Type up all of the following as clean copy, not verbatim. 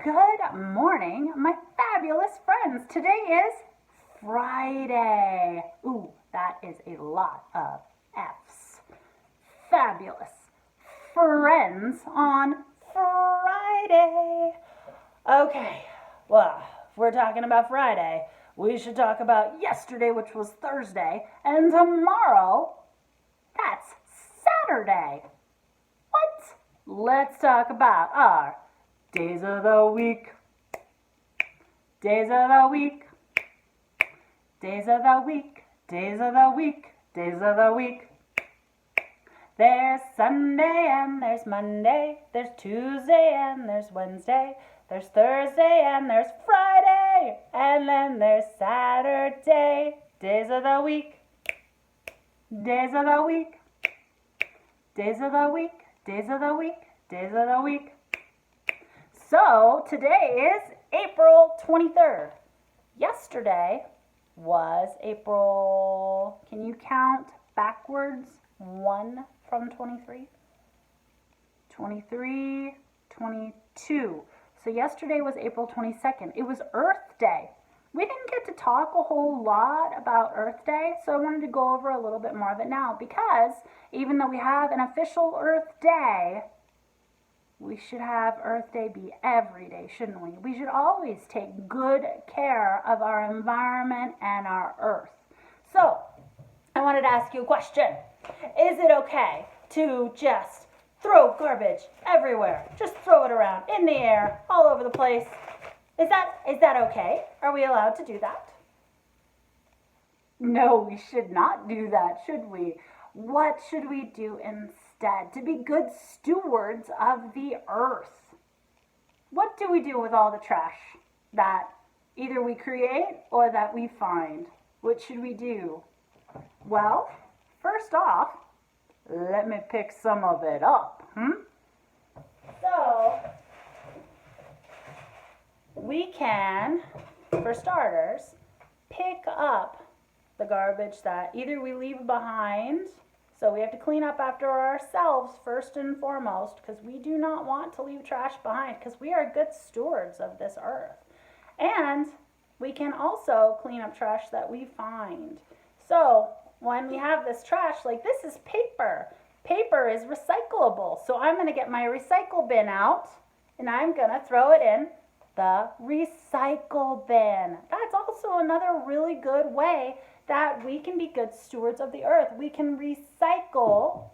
Good morning, my fabulous friends. Today is Friday. Ooh, that is a lot of F's. Fabulous. Friends on Friday. Okay, well, if we're talking about Friday, we should talk about yesterday, which was Thursday, and tomorrow, that's Saturday. What? Let's talk about our days of the week. Days of the week. Days of the week. Days of the week. Days of the week. There's Sunday and there's Monday. There's Tuesday and there's Wednesday. There's Thursday and there's Friday. And then there's Saturday. Days of the week. Days of the week. Days of the week. Days of the week. Days of the week. So today is April 23rd. Yesterday was April, can you count backwards 1 from 23? 23, 22. So yesterday was April 22nd. It was Earth Day. We didn't get to talk a whole lot about Earth Day, so I wanted to go over a little bit more of it now because even though we have an official Earth Day, we should have Earth Day be every day, shouldn't we? We should always take good care of our environment and our Earth. So, I wanted to ask you a question. Is it okay to just throw garbage everywhere? Just throw it around in the air, all over the place. Is that okay? Are we allowed to do that? No, we should not do that, should we? What should we do instead to be good stewards of the earth? What do we do with all the trash that either we create or that we find? What should we do? Well, first off, let me pick some of it up. So, we can, for starters, pick up the garbage that either we leave behind, so we have to clean up after ourselves first and foremost, because we do not want to leave trash behind, because we are good stewards of this earth. And we can also clean up trash that we find. So when we have this trash, like this is paper. Paper is recyclable. So I'm going to get my recycle bin out, and I'm going to throw it in the recycle bin. That's also another really good way that we can be good stewards of the earth. We can recycle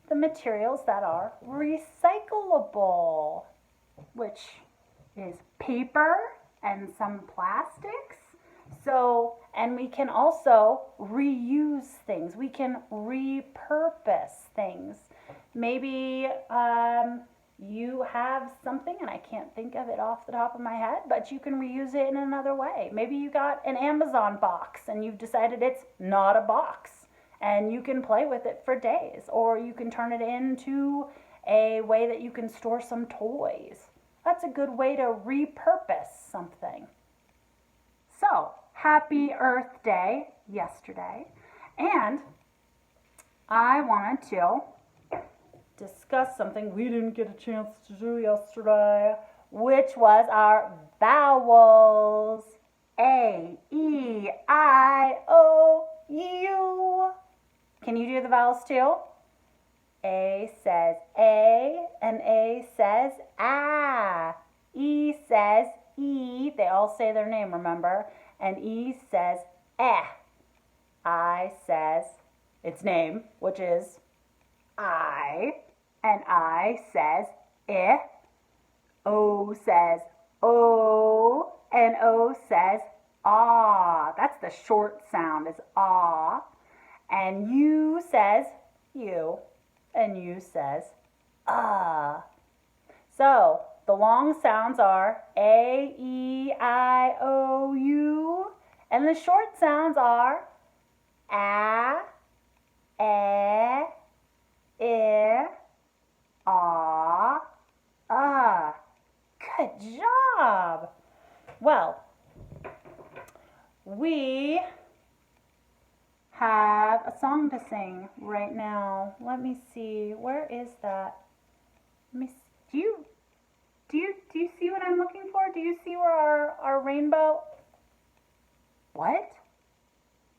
the materials that are recyclable, which is paper and some plastics. So, and we can also reuse things. We can repurpose things. Maybe you have something, and I can't think of it off the top of my head, but you can reuse it in another way. Maybe you got an Amazon box and you've decided it's not a box and you can play with it for days, or you can turn it into a way that you can store some toys. That's a good way to repurpose something. So, happy Earth Day yesterday, and I wanted to discuss something we didn't get a chance to do yesterday, which was our vowels. A, E, I, O, U. Can you do the vowels too? A says A, and A says ah. E says E. They all say their name, remember? And E says eh. I says its name, which is I. And I says eh. O says O. And O says ah. That's the short sound, is ah. And U says you. And U says ah. So the long sounds are A, E, I, O, U. And the short sounds are a, eh, I, Good job. Well, we have a song to sing right now. Let me see. Where is that? Let me see. Do you see what I'm looking our rainbow. What?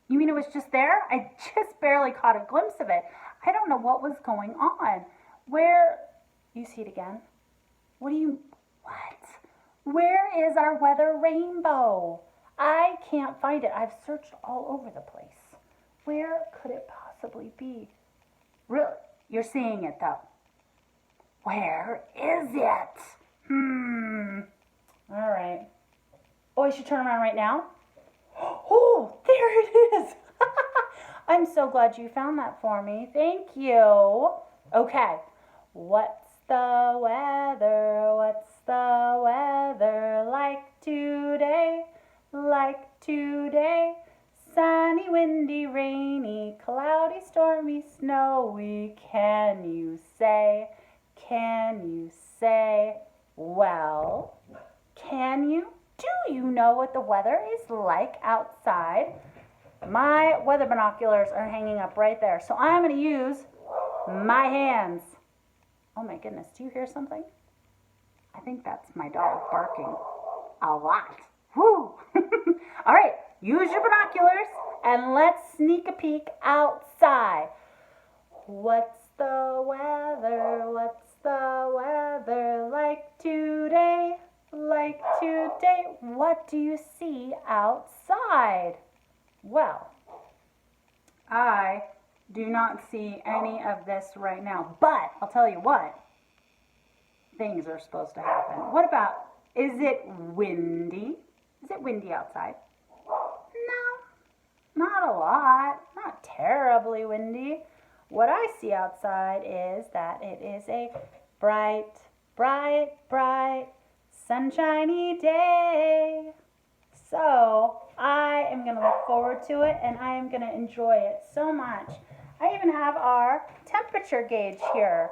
You mean it was just there? I just barely caught a glimpse of it. I don't know what was going on. Where, you see it again? What? Where is our weather rainbow? I can't find it. I've searched all over the place. Where could it possibly be? Really? You're seeing it though. Where is it? All right. Oh, I should turn around right now. Oh, there it is. I'm so glad you found that for me. Thank you. Okay. What's the weather? What's the weather like today? Like today? Sunny, windy, rainy, cloudy, stormy, snowy. Can you say? Can you say? Well, can you? Do you know what the weather is like outside? My weather binoculars are hanging up right there, so I'm going to use my hands. Oh my goodness, do you hear something? I think that's my dog barking a lot. Woo! All right, use your binoculars and let's sneak a peek outside. What's the weather? What's the weather like today? Like today? What do you see outside? Well, I do not see any of this right now, but I'll tell you what, things are supposed to happen. What about, is it windy? Is it windy outside? No, not a lot, not terribly windy. What I see outside is that it is a bright, bright, bright, sunshiny day. So I am going to look forward to it and I am going to enjoy it so much. I even have our temperature gauge here.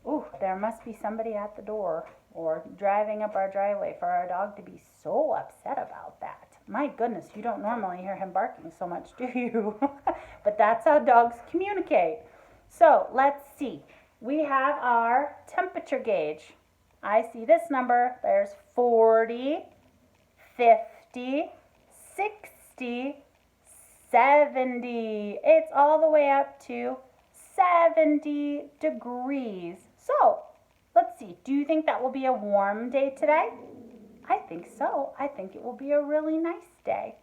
Ooh, there must be somebody at the door or driving up our driveway for our dog to be so upset about that. My goodness, you don't normally hear him barking so much, do you? But that's how dogs communicate. So let's see. We have our temperature gauge. I see this number. There's 40, 50, 60, 70. It's all the way up to 70 degrees. So let's see. Do you think that will be a warm day today? I think so. I think it will be a really nice day.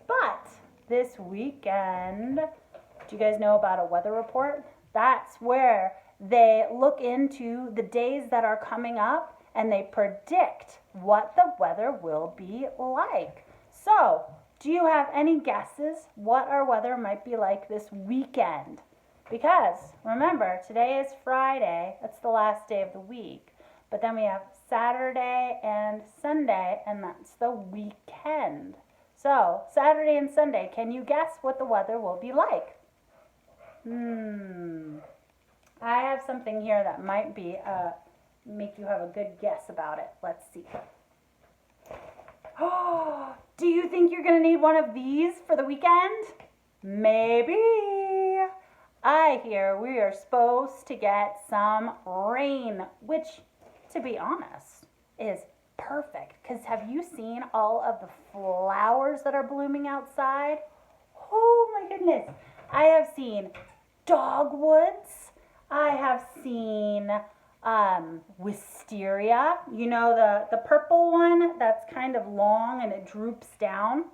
But this weekend, do you guys know about a weather report? That's where they look into the days that are coming up and they predict what the weather will be like. So, do you have any guesses what our weather might be like this weekend? Because remember, today is Friday. That's the last day of the week. But then we have Saturday and Sunday, and that's the weekend. So, Saturday and Sunday, can you guess what the weather will be like? I have something here that might be make you have a good guess about it. Let's see. Oh, do you think you're going to need one of these for the weekend? Maybe. I hear we are supposed to get some rain, which, to be honest, is perfect. Because have you seen all of the flowers that are blooming outside? Oh my goodness. I have seen dogwoods. I have seen wisteria. You know, the purple one that's kind of long and it droops down?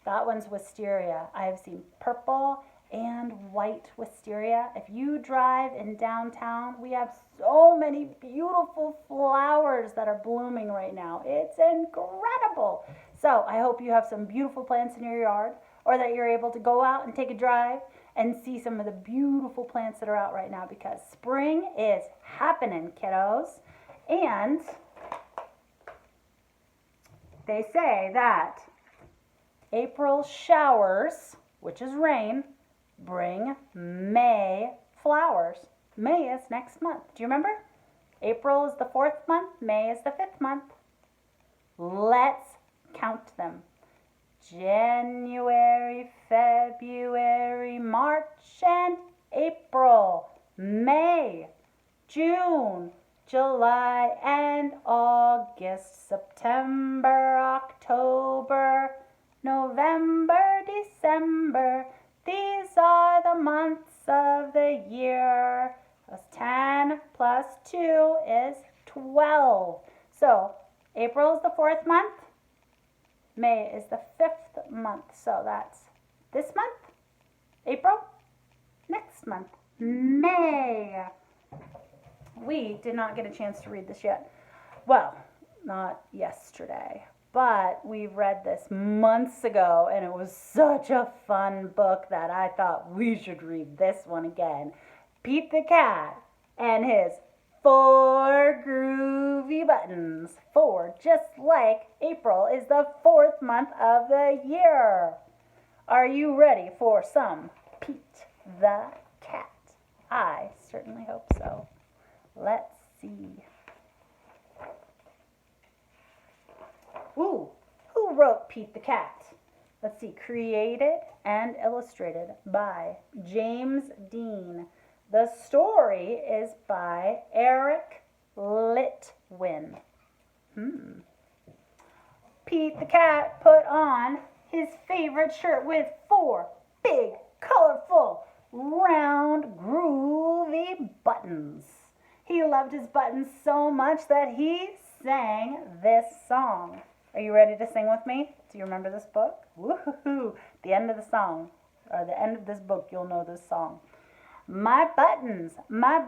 That one's wisteria. I have seen purple and white wisteria. If you drive in downtown, we have so many beautiful flowers that are blooming right now. It's incredible. So I hope you have some beautiful plants in your yard, or that you're able to go out and take a drive and see some of the beautiful plants that are out right now, because spring is happening, kiddos. And they say that April showers, which is rain, bring May flowers. May is next month. Do you remember? April is the 4th month. May is the 5th month. Let's count them. January, February, March, and April. May, June, July and August, September, October, November, December. These are the months of the year. That's 10 plus 2 is 12. So April is the 4th month. May is the 5th month. So that's this month, April, next month, May. We did not get a chance to read this yet. Well, not yesterday, but we read this months ago, and it was such a fun book that I thought we should read this one again. Pete the Cat and his 4 groovy buttons. 4, just like April is the 4th month of the year. Are you ready for some Pete the Cat? I certainly hope so. Let's see. Ooh, who wrote Pete the Cat? Let's see. Created and illustrated by James Dean. The story is by Eric Litwin. Pete the Cat put on his favorite shirt with 4 big, colorful, round, groovy buttons. He loved his buttons so much that he sang this song. Are you ready to sing with me? Do you remember this book? Woohoo! The end of the song, or the end of this book, you'll know this song. My buttons, my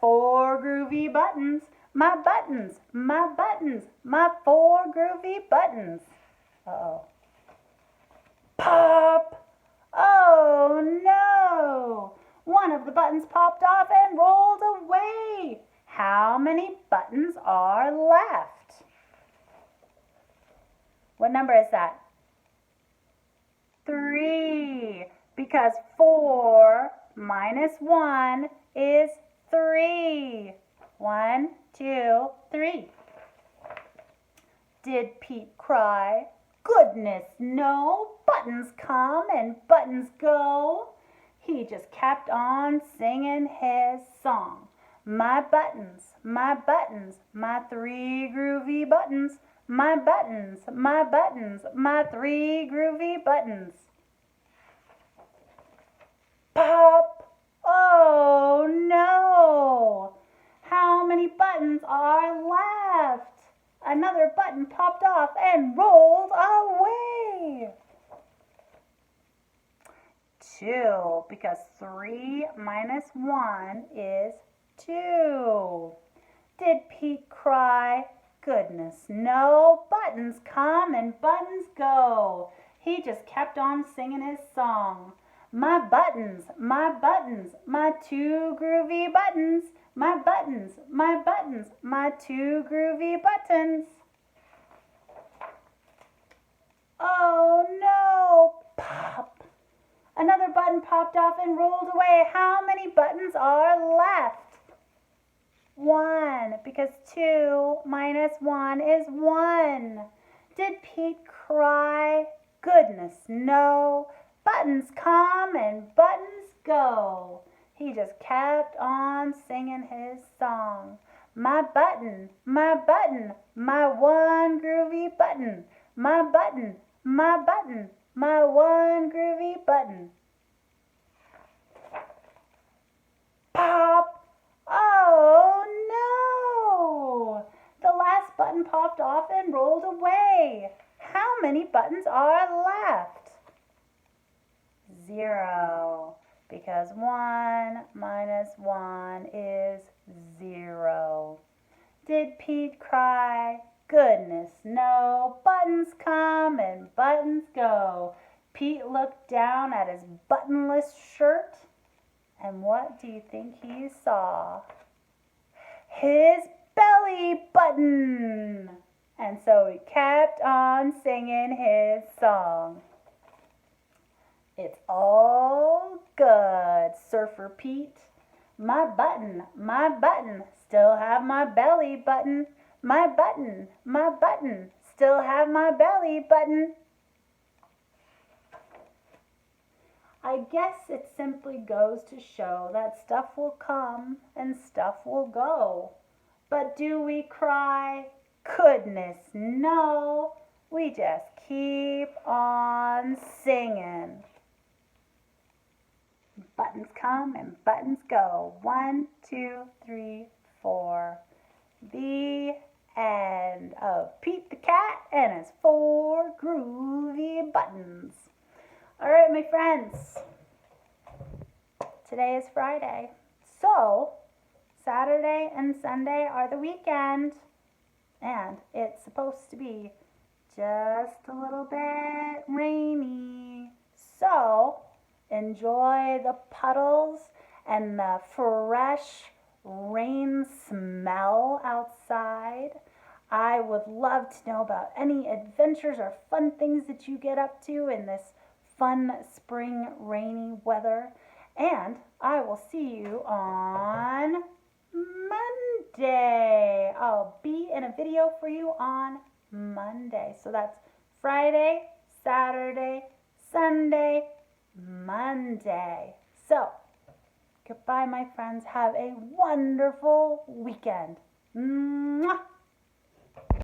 4 groovy buttons. My buttons, my 4 groovy buttons. Uh-oh. Pop! Oh no! One of the buttons popped off and rolled away. How many buttons are left? What number is that? 3. Because 4 minus 1 is 3. 1, 2, 3. Did Pete cry? Goodness, no. Buttons come and buttons go. He just kept on singing his song. My buttons, my 3 groovy buttons. My buttons, my 3 groovy buttons. Pop! Oh no! How many buttons are left? Another button popped off and rolled away. 2, because 3 minus 1 is 2. Did Pete cry? Goodness, no. Buttons come and buttons go. He just kept on singing his song. My buttons, my 2 groovy buttons. My buttons, my 2 groovy buttons. Oh no! Pop! Another button popped off and rolled away. How many buttons are left? 1, because 2 minus 1 is 1. Did Pete cry? Goodness, no. Buttons come and buttons go. He just kept on singing his song. My button, my 1 groovy button. My button, my 1 groovy button. Pop! Oh no! The last button popped off and rolled away. How many buttons are left? 0. Because 1 minus 1 is 0. Did Pete cry? Goodness, no. Buttons come and buttons go. Pete looked down at his buttonless shirt, and what do you think he saw? His belly button! And so he kept on singing his song. It's all good, Surfer Pete. My button, still have my belly button. My button, still have my belly button. I guess it simply goes to show that stuff will come and stuff will go. But do we cry? Goodness, no. We just keep on singing. Buttons come and buttons go. 1, 2, 3, 4. The end of Pete the Cat and his 4 groovy buttons. All right, my friends. Today is Friday. So, Saturday and Sunday are the weekend. And it's supposed to be just a little bit rainy. So, enjoy the puddles and the fresh rain smell outside. I would love to know about any adventures or fun things that you get up to in this fun spring rainy weather. And I will see you on Monday. I'll be in a video for you on Monday. So that's Friday, Saturday, Sunday, Monday. So, goodbye, my friends. Have a wonderful weekend. Mwah!